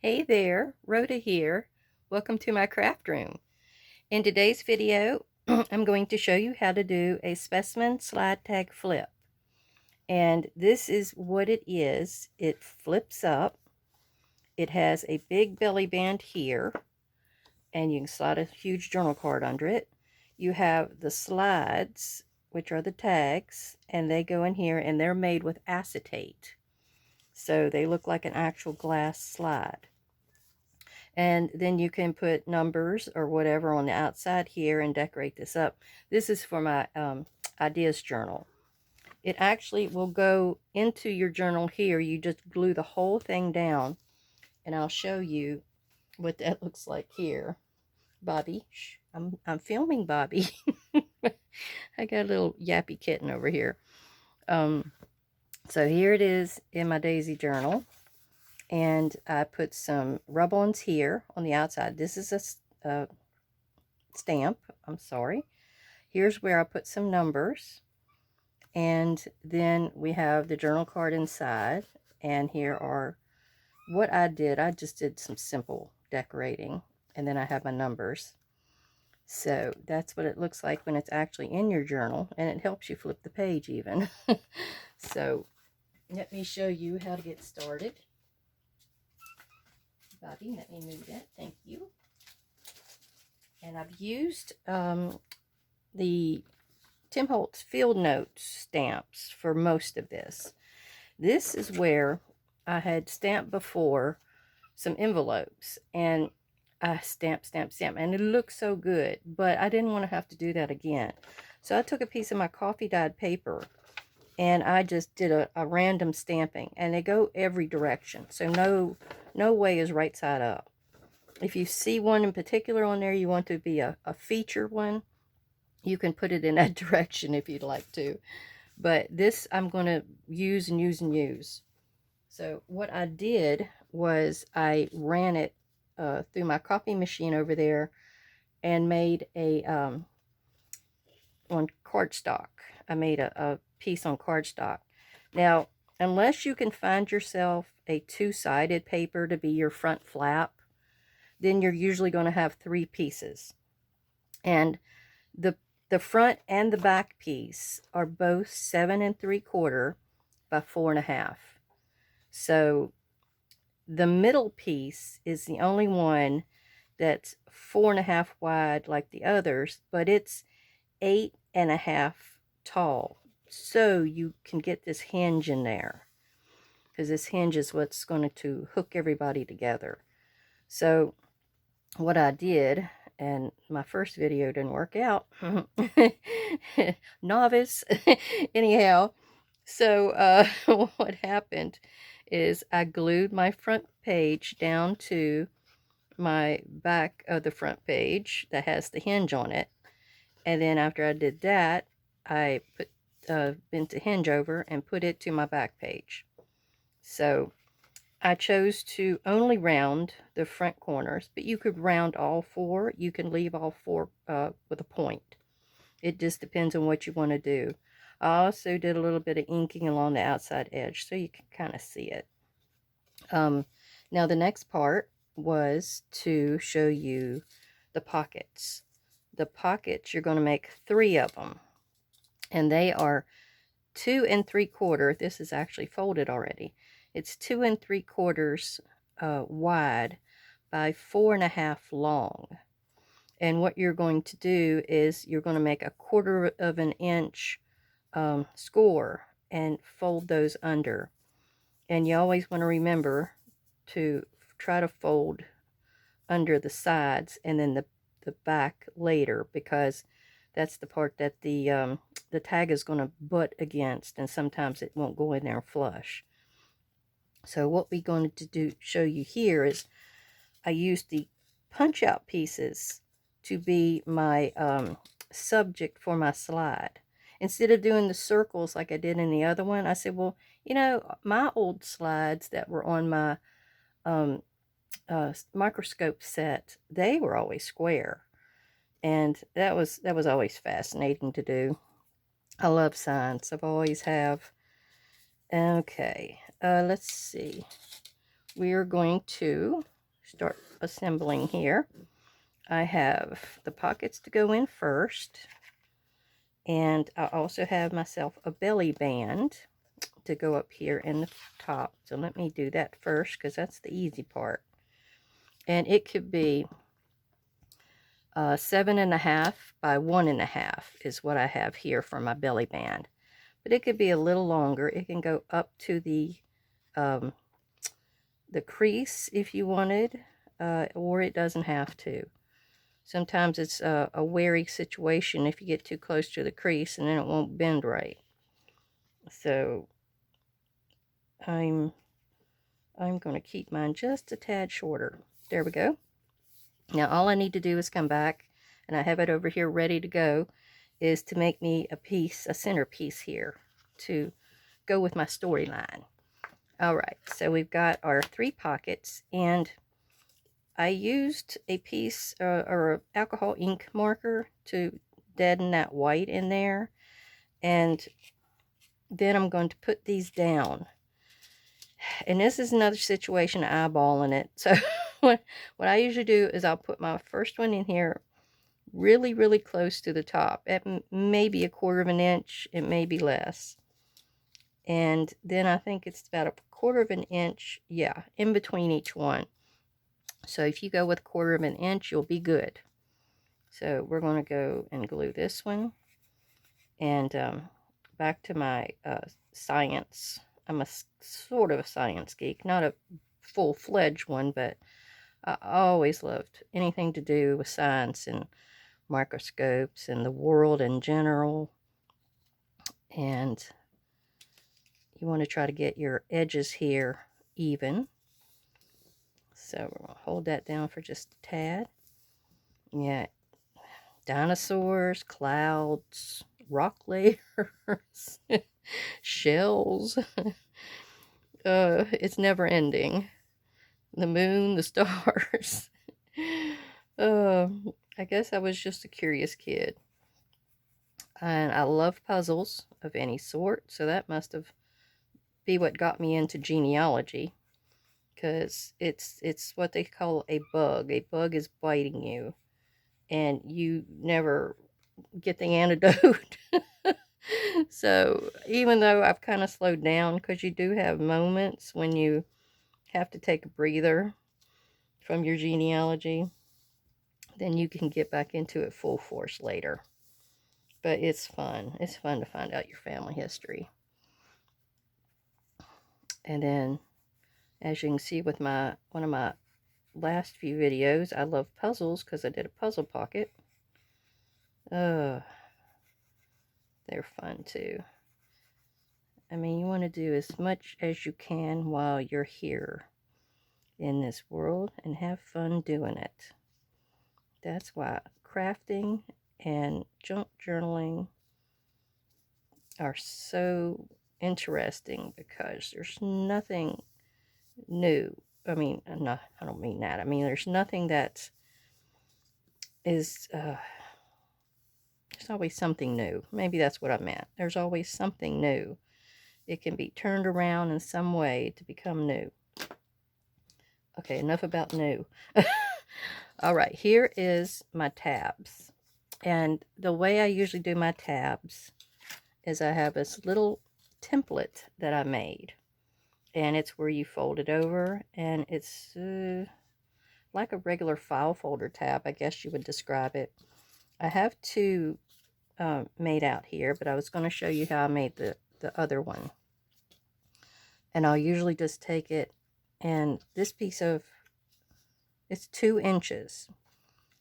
Hey there, Rhoda here. Welcome to my craft room. In today's video, I'm going to show you how to do a specimen slide tag flip. And this is what it is. It flips up. It has a big belly band here, and you can slide a huge journal card under it. You have the slides, which are the tags, and they go in here, and they're made with acetate. So they look like an actual glass slide. And then you can put numbers or whatever on the outside here and decorate this up. This is for my ideas journal. It actually will go into your journal here. You just glue the whole thing down, and I'll show you what that looks like here. Bobby, shh, I'm filming Bobby. I got a little yappy kitten over here. So here it is in my daisy journal. And I put some rub-ons here on the outside. This is a stamp. I'm sorry. Here's where I put some numbers. And then we have the journal card inside. And here are what I did. I just did some simple decorating. And then I have my numbers. So that's what it looks like when it's actually in your journal. And it helps you flip the page even. So let me show you how to get started. Bobby, let me move that. Thank you. And I've used the Tim Holtz Field Notes stamps for most of this. This is where I had stamped before some envelopes, and I stamped, and it looked so good, but I didn't want to have to do that again. So I took a piece of my coffee dyed paper, and I just did a random stamping, and they go every direction. So no way is right side up. If you see one in particular on there, you want to be a feature one, you can put it in that direction if you'd like to. But this I'm going to use and use and use. So what I did was I ran it through my copy machine over there and made a on cardstock. I made a piece on cardstock. Now, unless you can find yourself a two-sided paper to be your front flap, then you're usually going to have three pieces. And the front and the back piece are both 7 3/4 by 4.5. So the middle piece is the only one that's 4.5 wide like the others, but it's 8.5 tall. So you can get this hinge in there, because this hinge is what's going to hook everybody together. So what I did, and my first video didn't work out. Novice. Anyhow, so what happened is I glued my front page down to my back of the front page that has the hinge on it. And then after I did that, I put bent the hinge over and put it to my back page. So I chose to only round the front corners, but you could round all four. You can leave all four with a point. It just depends on what you want to do. I also did a little bit of inking along the outside edge so you can kind of see it. Now the next part was to show you the pockets. The pockets, you're going to make 3 of them. And they are 2 3/4. This is actually folded already. It's 2 3/4 wide by 4.5 long. And what you're going to do is you're going to make 1/4 of an inch score and fold those under. And you always want to remember to try to fold under the sides and then the back later, because that's the part that the tag is going to butt against, and sometimes it won't go in there flush. So what we're going to show you here is I used the punch out pieces to be my subject for my slide. Instead of doing the circles like I did in the other one, I said, well, you know, my old slides that were on my microscope set, they were always square. And that was always fascinating to do. I love signs. I've always have. Okay, let's see. We are going to start assembling here. I have the pockets to go in first, and I also have myself a belly band to go up here in the top. So let me do that first, because that's the easy part. And it could be 7.5 by 1.5 is what I have here for my belly band. But it could be a little longer. It can go up to the crease if you wanted, or it doesn't have to. Sometimes it's a wary situation if you get too close to the crease, and then it won't bend right. So I'm going to keep mine just a tad shorter. There we go. Now all I need to do is come back, and I have it over here ready to go, is to make me a centerpiece here to go with my storyline. Alright, so we've got our 3 pockets, and I used a piece or alcohol ink marker to deaden that white in there, and then I'm going to put these down. And this is another situation eyeballing it. So what I usually do is I'll put my first one in here really, really close to the top, at maybe 1/4 of an inch. It may be less. And then I think it's about 1/4 of an inch, yeah, in between each one. So if you go with 1/4 of an inch, you'll be good. So we're going to go and glue this one. And back to my science. I'm a sort of a science geek, not a full-fledged one, but I always loved anything to do with science and microscopes and the world in general. And you want to try to get your edges here even. So we're going to hold that down for just a tad. Yeah, dinosaurs, clouds, rock layers, shells. It's never ending. The moon, the stars. I guess I was just a curious kid. And I love puzzles of any sort, so that must have been what got me into genealogy, because it's what they call a bug. A bug is biting you, and you never get the antidote. So even though I've kind of slowed down, because you do have moments when you have to take a breather from your genealogy, then you can get back into it full force later. But it's fun. It's fun to find out your family history. And then, as you can see with one of my last few videos, I love puzzles because I did a puzzle pocket. They're fun too. I mean, you want to do as much as you can while you're here in this world and have fun doing it. That's why crafting and junk journaling are so interesting, because there's nothing new. I mean, no, I don't mean that. I mean, there's nothing that is, there's always something new. Maybe that's what I meant. There's always something new. It can be turned around in some way to become new. Okay, enough about new. All right, here is my tabs. And the way I usually do my tabs is I have this little template that I made. And it's where you fold it over, and it's like a regular file folder tab, I guess you would describe it. I have 2 made out here, but I was going to show you how I made the other one. And I'll usually just take it, and this piece of, it's 2 inches.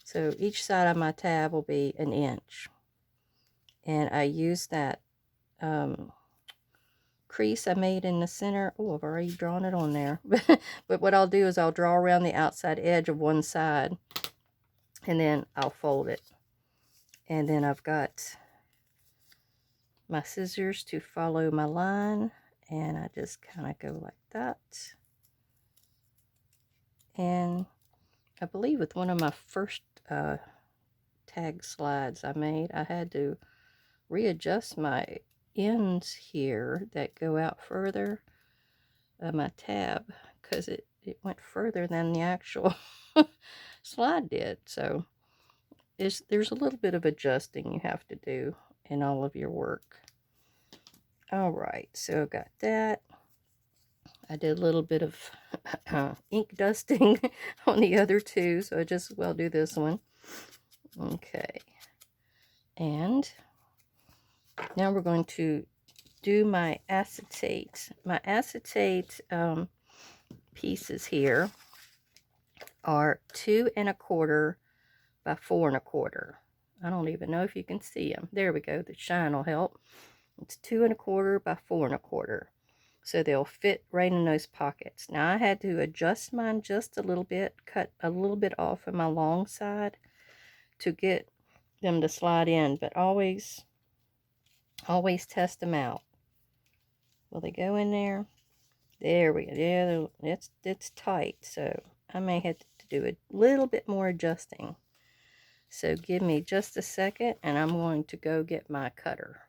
So each side of my tab will be 1 inch. And I use that crease I made in the center. Oh, I've already drawn it on there. But what I'll do is I'll draw around the outside edge of one side, and then I'll fold it. And then I've got my scissors to follow my line, and I just kind of go like that. And I believe with one of my first tag slides I made, I had to readjust my ends here that go out further of my tab, because it it went further than the actual slide did. So there's a little bit of adjusting you have to do in all of your work. All right, so got that. I did a little bit of ink dusting on the other two, so I just well do this one. Okay, and now we're going to do my acetate. My acetate pieces here are 2 1/4 by 4 1/4. I don't even know if you can see them. There we go. The shine will help. It's 2 1/4 by 4 1/4. So they'll fit right in those pockets. Now I had to adjust mine just a little bit, cut a little bit off of my long side to get them to slide in, but always test them out. Will they go in there? There we go. Yeah, it's tight, so I may have to do a little bit more adjusting. So give me just a second, and I'm going to go get my cutter.